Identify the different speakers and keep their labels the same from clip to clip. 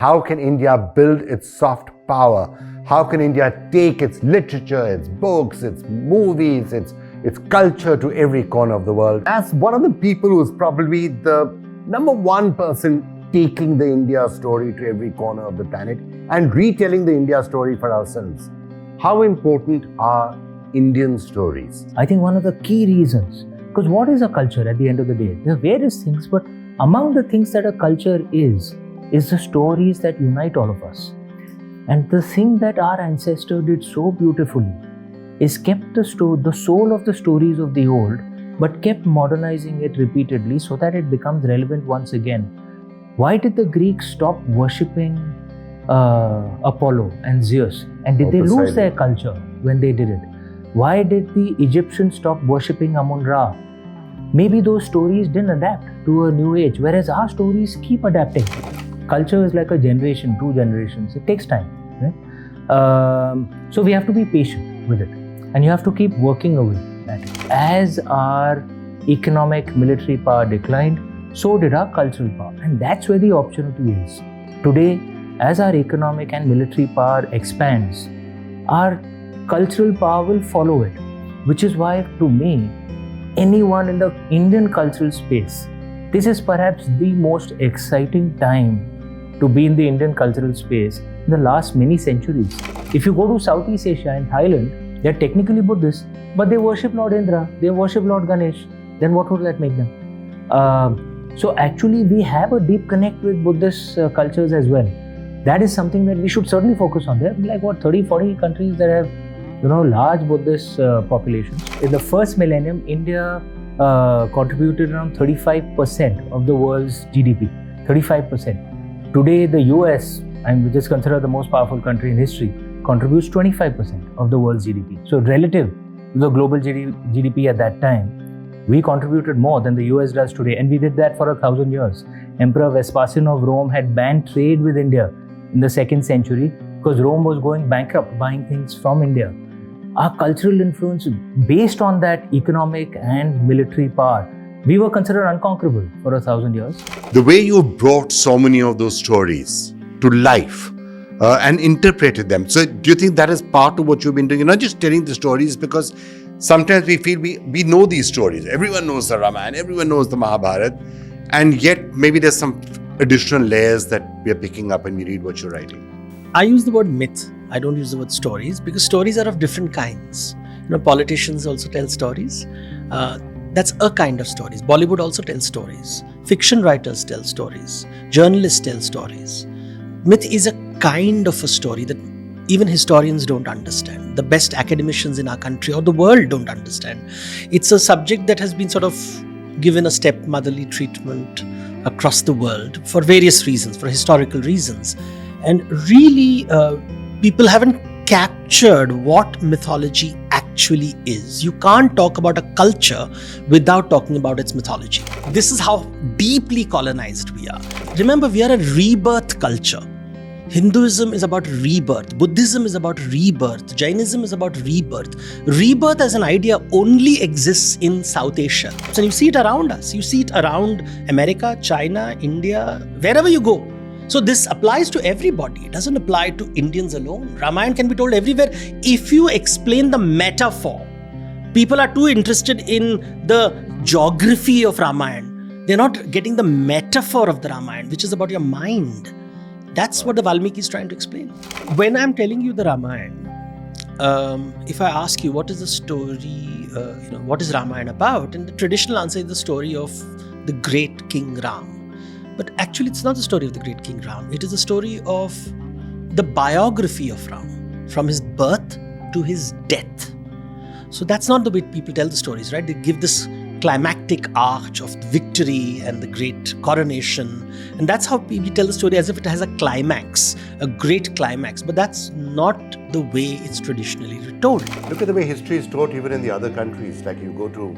Speaker 1: How can India build its soft power? How can India take its literature, its books, its movies, its culture to every corner of the world? As one of the people who's probably the number one person taking the India story to every corner of the planet and retelling the India story for ourselves, how important are Indian stories?
Speaker 2: I think one of the key reasons, because what is a culture at the end of the day? There are various things, but among the things that a culture is the stories that unite all of us. And the thing that our ancestor did so beautifully is kept the soul of the stories of the old, but kept modernizing it repeatedly so that it becomes relevant once again. Why did the Greeks stop worshipping Apollo and Zeus? And did they lose their culture when they did it? Why did the Egyptians stop worshipping Amun-Ra? Maybe those stories didn't adapt to a new age, whereas our stories keep adapting. Culture is like a generation, 2 generations. It takes time, right? So we have to be patient with it. And you have to keep working away at it. As our economic military power declined, so did our cultural power. And that's where the opportunity is. Today, as our economic and military power expands, our cultural power will follow it. Which is why, to me, anyone in the Indian cultural space, this is perhaps the most exciting time to be in the Indian cultural space in the last many centuries. If you go to Southeast Asia and Thailand, they're technically Buddhists, but they worship Lord Indra, they worship Lord Ganesh. Then what would that make them? So actually we have a deep connect with Buddhist cultures as well. That is something that we should certainly focus on. There are like 30, 40 countries that have large Buddhist populations. In the first millennium, India contributed around 35% of the world's GDP. 35%. Today, the US, which is considered the most powerful country in history, contributes 25% of the world's GDP. So relative to the global GDP at that time, we contributed more than the US does today. And we did that for 1,000 years. Emperor Vespasian of Rome had banned trade with India in the 2nd century because Rome was going bankrupt buying things from India. Our cultural influence, based on that economic and military power, we were considered unconquerable for 1,000 years.
Speaker 1: The way you brought so many of those stories to life and interpreted them. So do you think that is part of what you've been doing? You're not just telling the stories, because sometimes we feel we know these stories. Everyone knows the Ramayana, everyone knows the Mahabharata, and yet maybe there's some additional layers that we are picking up when we read what you're writing.
Speaker 3: I use the word myth. I don't use the word stories, because stories are of different kinds. Politicians also tell stories. That's a kind of stories. Bollywood also tells stories. Fiction writers tell stories. Journalists tell stories. Myth is a kind of a story that even historians don't understand. The best academicians in our country or the world don't understand. It's a subject that has been sort of given a stepmotherly treatment across the world for various reasons, for historical reasons. And really, people haven't captured what mythology actually is. You can't talk about a culture without talking about its mythology. This is how deeply colonized we are. Remember, we are a rebirth culture. Hinduism is about rebirth. Buddhism is about rebirth. Jainism is about rebirth. Rebirth as an idea only exists in South Asia. So you see it around us. You see it around America, China, India, wherever you go. So this applies to everybody. It doesn't apply to Indians alone. Ramayana can be told everywhere if you explain the metaphor. People are too interested in the geography of Ramayana. They're not getting the metaphor of the Ramayana, which is about your mind. That's what the Valmiki is trying to explain. When I'm telling you the Ramayana, if I ask you what is the story, what is Ramayana about? And the traditional answer is the story of the great King Ram. But actually, it's not the story of the great King Ram. It is the story of the biography of Ram, from his birth to his death. So that's not the way people tell the stories, right? They give this climactic arch of victory and the great coronation. And that's how people tell the story, as if it has a climax, a great climax. But that's not the way it's traditionally told.
Speaker 1: Look at the way history is taught even in the other countries. Like you go to,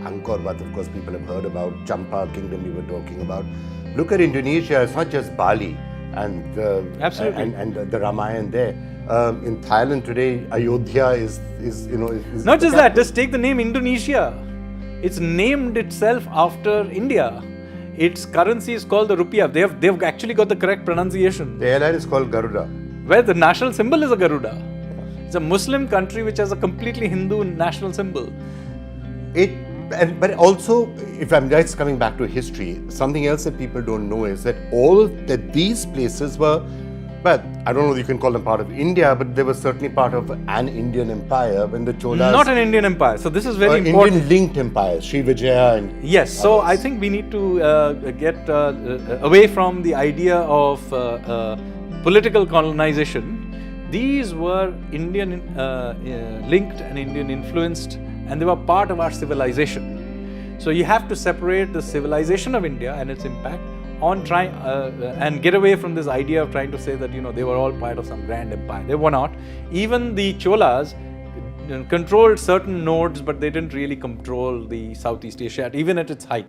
Speaker 1: Angkor Wat, of course, people have heard about. Champa Kingdom we were talking about. Look at Indonesia, it's not just Bali and the Ramayana there. In Thailand today, Ayodhya is
Speaker 4: not just that, just take the name Indonesia. It's named itself after India. its currency is called the rupiah. They've actually got the correct pronunciation.
Speaker 1: The airline is called Garuda.
Speaker 4: Where the national symbol is a Garuda. It's a Muslim country which has a completely Hindu national symbol.
Speaker 1: But also, if I'm just coming back to history, something else that people don't know is that these places were, well, I don't know if you can call them part of India, but they were certainly part of an Indian empire when the Cholas...
Speaker 4: Not an Indian empire. So this is very important.
Speaker 1: Indian-linked empires, Sri Vijaya and...
Speaker 4: Yes, so I think we need to get away from the idea of political colonization. These were Indian linked and Indian influenced, and they were part of our civilization. So you have to separate the civilization of India and its impact on trying and get away from this idea of trying to say that they were all part of some grand empire. They were not. Even the Cholas controlled certain nodes, but they didn't really control the Southeast Asia, even at its height.